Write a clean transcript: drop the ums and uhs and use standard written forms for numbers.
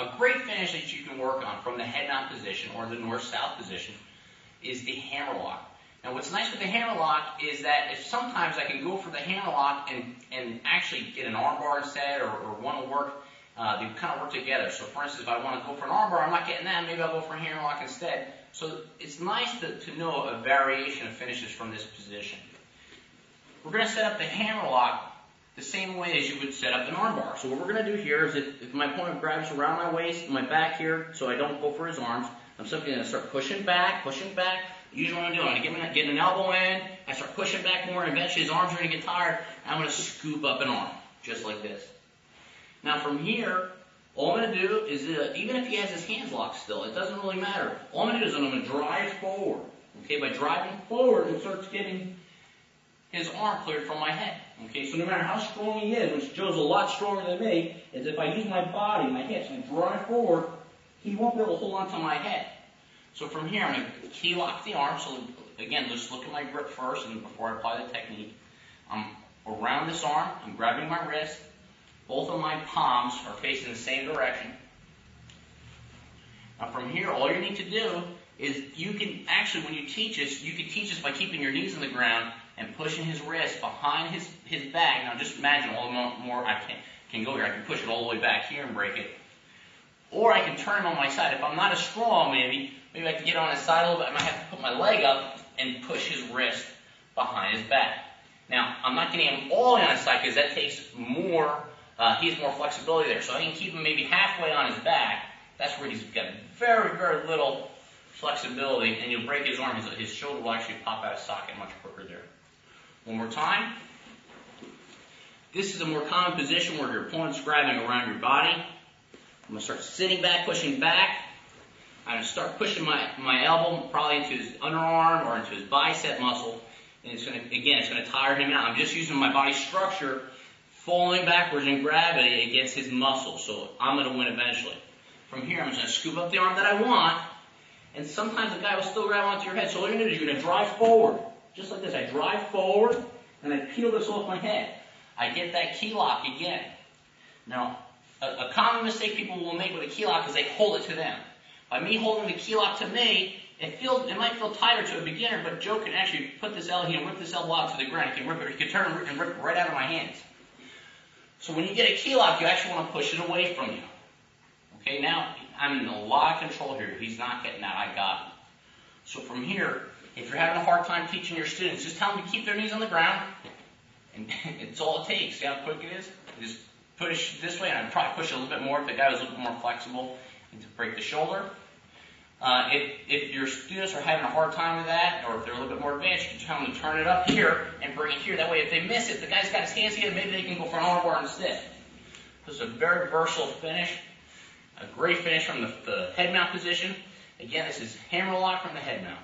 A great finish that you can work on from the head mount position or the north-south position is the hammer lock. Now what's nice with the hammer lock is that if sometimes I can go for the hammer lock and actually get an arm bar instead or want to work, they kind of work together. So for instance, if I want to go for an arm bar, I'm not getting that, maybe I'll go for a hammer lock instead. So it's nice to know a variation of finishes from this position. We're going to set up the hammer lock the same way as you would set up an arm bar. So what we're going to do here is if my opponent grabs around my waist, my back here, so I don't go for his arms, I'm simply going to start pushing back. Usually what I'm doing, I'm getting an elbow in, I start pushing back more, and eventually his arms are going to get tired, and I'm going to scoop up an arm, just like this. Now from here, all I'm going to do is, even if he has his hands locked still, it doesn't really matter. All I'm going to do is I'm going to drive forward. Okay, by driving forward, it starts getting his arm cleared from my head. Okay, so no matter how strong he is, which Joe's a lot stronger than me, is if I use my body, my hips, and drive forward, he won't be able to hold on to my head. So from here, I'm going to key lock the arm. So again, just look at my grip first and before I apply the technique. I'm around this arm, I'm grabbing my wrist. Both of my palms are facing the same direction. Now from here, all you need to do is you can actually, when you teach us, you can teach us by keeping your knees on the ground and pushing his wrist behind his back. Now just imagine all the more I can go here. I can push it all the way back here and break it. Or I can turn him on my side. If I'm not as strong, maybe I can get on his side a little bit. I might have to put my leg up and push his wrist behind his back. Now, I'm not getting him all on his side because that takes more, he has more flexibility there. So I can keep him maybe halfway on his back. That's where he's got very, very little flexibility, and you'll break his arm. His shoulder will actually pop out of socket much quicker there. One more time. This is a more common position where your opponent's grabbing around your body. I'm going to start sitting back, pushing back. I'm going to start pushing my elbow probably into his underarm or into his bicep muscle. And it's going to tire him out. I'm just using my body structure, falling backwards in gravity against his muscle. So I'm going to win eventually. From here, I'm just going to scoop up the arm that I want. And sometimes the guy will still grab onto your head. So all you're going to do is you're going to drive forward. Just like this. I drive forward and I peel this off my head. I get that key lock again. Now, a common mistake people will make with a key lock is they hold it to them. By me holding the key lock to me, it might feel tighter to a beginner, but Joe can actually put this elbow, he can rip this elbow out to the ground. He can rip it, he can turn and rip it right out of my hands. So when you get a key lock, you actually want to push it away from you. Okay, now I'm in a lot of control here. He's not getting that, I got him. So from here, if you're having a hard time teaching your students, just tell them to keep their knees on the ground, and it's all it takes. See how quick it is? Just push this way, and I'd probably push a little bit more if the guy was a little bit more flexible, and to break the shoulder. If your students are having a hard time with that, or if they're a little bit more advanced, you can tell them to turn it up here and bring it here. That way, if they miss it, the guy's got his hands together, maybe they can go for an arm bar instead. This is a very versatile finish, a great finish from the head mount position. Again, this is hammer lock from the head mount.